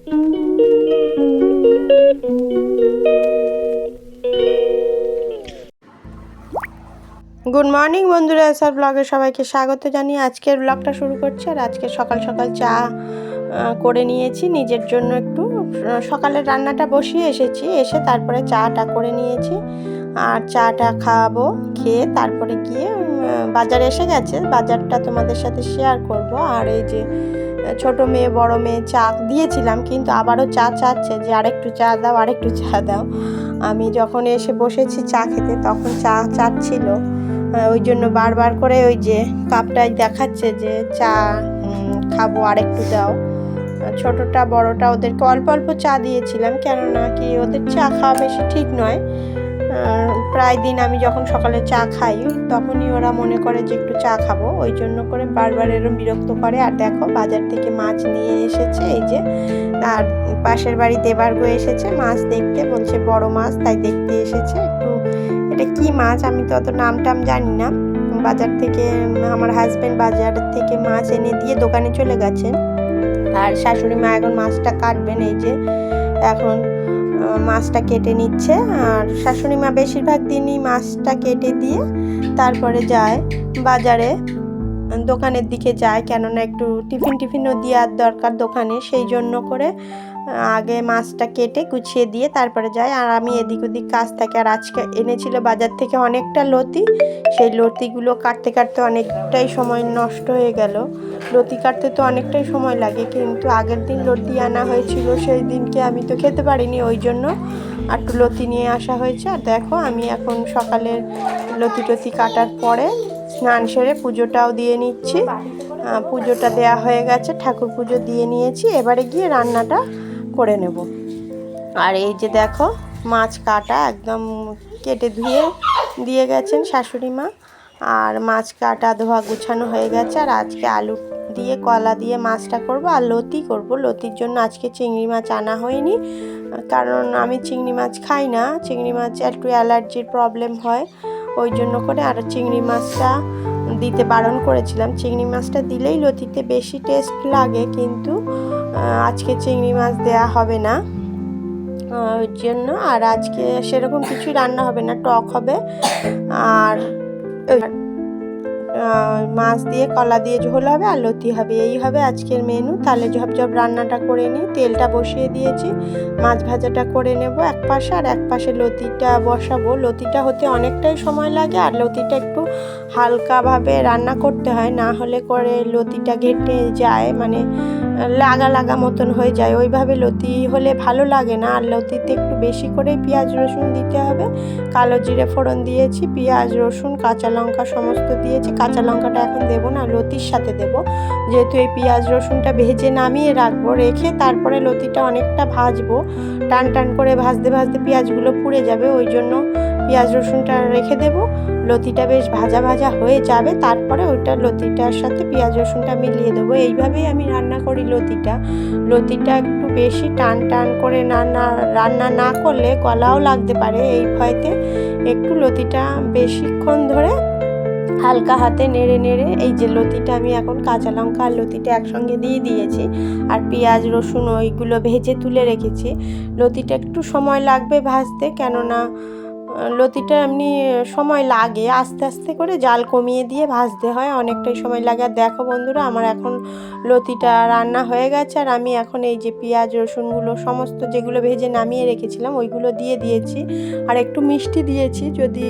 Good morning বন্ধুরা, SR ব্লগে সবাইকে স্বাগত জানিয়ে আজকের ব্লগটা শুরু করছি। আর আজকে সকাল সকাল চা করে নিয়েছি নিজের জন্য। একটু সকালের রান্নাটা বসিয়ে এসেছি, এসে তারপরে চাটা করে নিয়েছি। আর চাটা খাওয়াবো, খেয়ে তারপরে গিয়ে বাজারে এসে গেছে, বাজারটা তোমাদের সাথে শেয়ার করব। আর এই যে ছোট মেয়ে বড় মেয়ে চা দিয়েছিলাম, কিন্তু আবারও চা চাচ্ছে যে আরেকটু চা দাও, আরেকটু চা দাও। আমি যখন এসে বসেছি চা খেতে তখন চা চাচ্ছিল, ওই জন্য বারবার করে ওই যে কাপটাই দেখাচ্ছে যে চা খাবো, আরেকটু দাও। ছোটটা বড়টা ওদেরকে অল্প অল্প চা দিয়েছিলাম, কেননা কি ওদের চা খাওয়া বেশি ঠিক নয়। প্রায় দিন আমি যখন সকালে চা খাই তখনই ওরা মনে করে যে একটু চা খাবো, ওই জন্য করে বারবার এরকম বিরক্ত করে। আর দেখো বাজার থেকে মাছ নিয়ে এসেছে এই যে, আর পাশের বাড়ি দেবার্গ এসেছে মাছ দেখতে, বলছে বড় মাছ, তাই দেখতে এসেছে। একটু এটা কি মাছ আমি তো অত নাম টাম জানি না। বাজার থেকে আমার হাজব্যান্ড বাজার থেকে মাছ এনে দিয়ে দোকানে চলে গেছেন, আর শাশুড়ি মা এখন মাছটা কাটবেন। এই যে এখন মাছটা কেটে নিচ্ছে, আর শাশুড়ি মা বেশিরভাগ দিনই মাছটা কেটে দিয়ে তারপরে যায় বাজারে, দোকানের দিকে যায়, কেননা একটু টিফিনও দেওয়ার দরকার দোকানে, সেই জন্য করে আগে মাছটা কেটে গুছিয়ে দিয়ে তারপরে যায়। আর আমি এদিক ওদিক কাজ থাকে। আর আজকে এনেছিল বাজার থেকে অনেকটা লতি, সেই লতিগুলো কাটতে কাটতে অনেকটাই সময় নষ্ট হয়ে গেল। লতি কাটতে তো অনেকটাই সময় লাগে, কিন্তু আগের দিন লতি আনা হয়েছিল, সেই দিনকে আমি তো খেতে পারিনি, ওই জন্য একটু লতি নিয়ে আসা হয়েছে। আর দেখো আমি এখন সকালের লতি কাটার পরে স্নান সেরে পুজোটাও দিয়ে নিচ্ছি। পুজোটা দেয়া হয়ে গেছে, ঠাকুর পুজো দিয়ে নিয়েছি, এবারে গিয়ে রান্নাটা করে নেব। আর এই যে দেখো মাছ কাটা একদম কেটে ধুয়ে দিয়ে গেছেন শাশুড়ি মা, আর মাছ কাটা ধোয়া গুছানো হয়ে গেছে। আর আজকে আলু দিয়ে কলা দিয়ে মাছটা করব, আর লতি করব। লতির জন্য আজকে চিংড়ি মাছ আনা হয়নি, কারণ আমি চিংড়ি মাছ খাই না, চিংড়ি মাছ একটু অ্যালার্জির প্রবলেম হয়, ওই জন্য করে। আর চিংড়ি মাছটা দিতে বারণ করেছিলাম, চিংড়ি মাছটা দিলেই লতিতে বেশি টেস্ট লাগে, কিন্তু আজকে চিংড়ি মাছ দেয়া হবে না, ওই জন্য। আর আজকে সেরকম কিছুই রান্না হবে না, টক হবে আর মাছ দিয়ে কলা দিয়ে ঝোল হবে আর লতি হবে, এই হবে আজকের মেনু। তাহলে ঝপঝপ রান্নাটা করে নিই, তেলটা বসিয়ে দিয়েছি, মাছ ভাজাটা করে নেব এক পাশে, আর এক পাশে লতিটা বসাবো। লতিটা হতে অনেকটাই সময় লাগে, আর লতিটা একটু হালকাভাবে রান্না করতে হয়, না হলে করে লতিটা ঘেটে যায়, মানে লাগা লাগা মতন হয়ে যায়, ওইভাবে লতি হলে ভালো লাগে না। আর লতিতে একটু বেশি করেই পেঁয়াজ রসুন দিতে হবে, কালো জিরে ফোড়ন দিয়েছি, পেঁয়াজ রসুন কাঁচা লঙ্কা সমস্ত দিয়েছি। কাঁচা লঙ্কাটা এখন দেবো না, লতির সাথে দেবো, যেহেতু এই পেঁয়াজ রসুনটা ভেজে নামিয়ে রাখবো, রেখে তারপরে লতিটা অনেকটা ভাজবো, টান টান করে ভাজতে ভাজতে পেঁয়াজগুলো পুড়ে যাবে, ওই জন্য পেঁয়াজ রসুনটা রেখে দেবো। লতিটা বেশ ভাজা ভাজা হয়ে যাবে, তারপরে ওইটা লতিটার সাথে পেঁয়াজ রসুনটা মিলিয়ে দেবো। এইভাবেই আমি রান্না করি লতিটা একটু বেশি টান টান করে রান্না না করলে গলাও লাগতে পারে, এই ভয়তে একটু লতিটা বেশিক্ষণ ধরে হালকা হাতে নেড়ে নেড়ে, এই যে লতিটা আমি এখন কাঁচা লঙ্কা আর লতিটা একসঙ্গে দিয়ে দিয়েছি, আর পেঁয়াজ রসুন ওইগুলো ভেজে তুলে রেখেছি। লতিটা একটু সময় লাগবে ভাজতে, কেননা লতিটা এমনি সময় লাগে, আস্তে আস্তে করে জাল কমিয়ে দিয়ে ভাজতে হয়, অনেকটাই সময় লাগে। আর দেখো বন্ধুরা আমার এখন লতিটা রান্না হয়ে গেছে, আর আমি এখন এই যে পেঁয়াজ রসুনগুলো সমস্ত যেগুলো ভেজে নামিয়ে রেখেছিলাম ওইগুলো দিয়ে দিয়েছি, আর একটু মিষ্টি দিয়েছি। যদি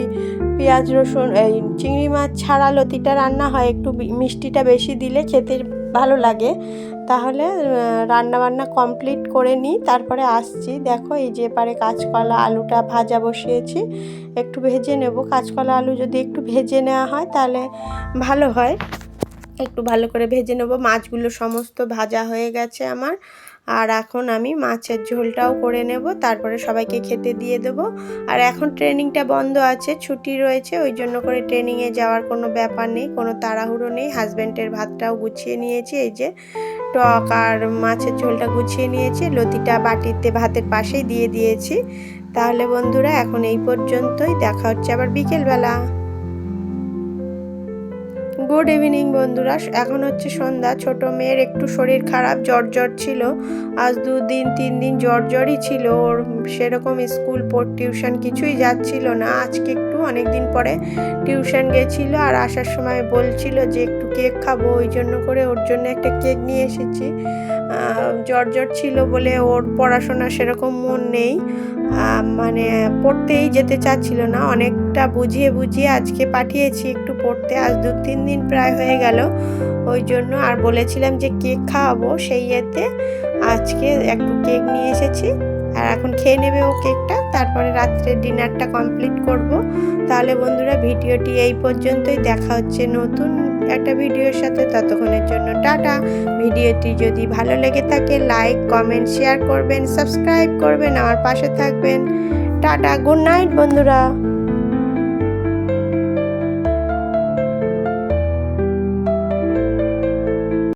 পেঁয়াজ রসুন এই চিংড়ি মাছ ছাড়া লতিটা রান্না হয়, একটু মিষ্টিটা বেশি দিলে খেতে ভালো লাগে। তাহলে রান্নাবান্না কমপ্লিট করে নিই, তারপরে আসছি। দেখো এই যে এবারে কাঁচকলা আলুটা ভাজা বসিয়েছি, একটু ভেজে নেব। কাঁচকলা আলু যদি একটু ভেজে নেওয়া হয় তাহলে ভালো হয়, একটু ভালো করে ভেজে নেব। মাছগুলো সমস্ত ভাজা হয়ে গেছে আমার, আর এখন আমি মাছের ঝোলটাও করে নেব, তারপরে সবাইকে খেতে দিয়ে দেবো। আর এখন ট্রেনিংটা বন্ধ আছে, ছুটি রয়েছে, ওই জন্য করে ট্রেনিংয়ে যাওয়ার কোনো ব্যাপার নেই, কোনো তাড়াহুড়ো নেই। হাজব্যান্ডের ভাতটাও গুছিয়ে নিয়েছি, এই যে টক আর মাছের ঝোলটা গুছিয়ে নিয়েছি, লতিটা বাটিতে ভাতের পাশেই দিয়ে দিয়েছি। তাহলে বন্ধুরা এখন এই পর্যন্তই, দেখা হচ্ছে আবার বিকেলবেলা। গুড ইভিনিং বন্ধুরা, এখন হচ্ছে সন্ধ্যা। ছোট মেয়ের একটু শরীর খারাপ, জ্বর ছিল। আজ 2-3 দিন জ্বরই ছিল ওর। সেরকম স্কুল টিউশন কিছুই যাচ্ছিল না। আজকে একটু অনেক দিন পরে টিউশন গেছিল, আর আসার সময় বলছিল যে একটু কেক খাবো, ওই জন্য করে ওর জন্য একটা কেক নিয়ে এসেছি। জ্বর ছিল বলে ওর পড়াশোনা সেরকম মন নেই, মানে পড়তেই যেতে চাচ্ছিল না। অনেকটা বুঝিয়ে আজকে পাঠিয়েছি একটু পড়তে। আজ 2-3 দিন প্রায় হয়ে গেল, ওই জন্য। আর বলেছিলাম যে কেক খাওয়াবো, সেই ইয়েতে আজকে একটু কেক নিয়ে এসেছি। আর এখন খেয়ে নেবে ও কেকটা, তারপরে রাত্রে ডিনারটা কমপ্লিট করব। তাহলে বন্ধুরা ভিডিওটি এই পর্যন্তই, দেখা হচ্ছে নতুন একটা ভিডিওর সাথে। ততক্ষণের জন্য টাটা। ভিডিওটি যদি ভালো লেগে থাকে লাইক, কমেন্ট, শেয়ার করবেন, সাবস্ক্রাইব করবেন, আমার পাশে থাকবেন। টাটা, গুড নাইট বন্ধুরা।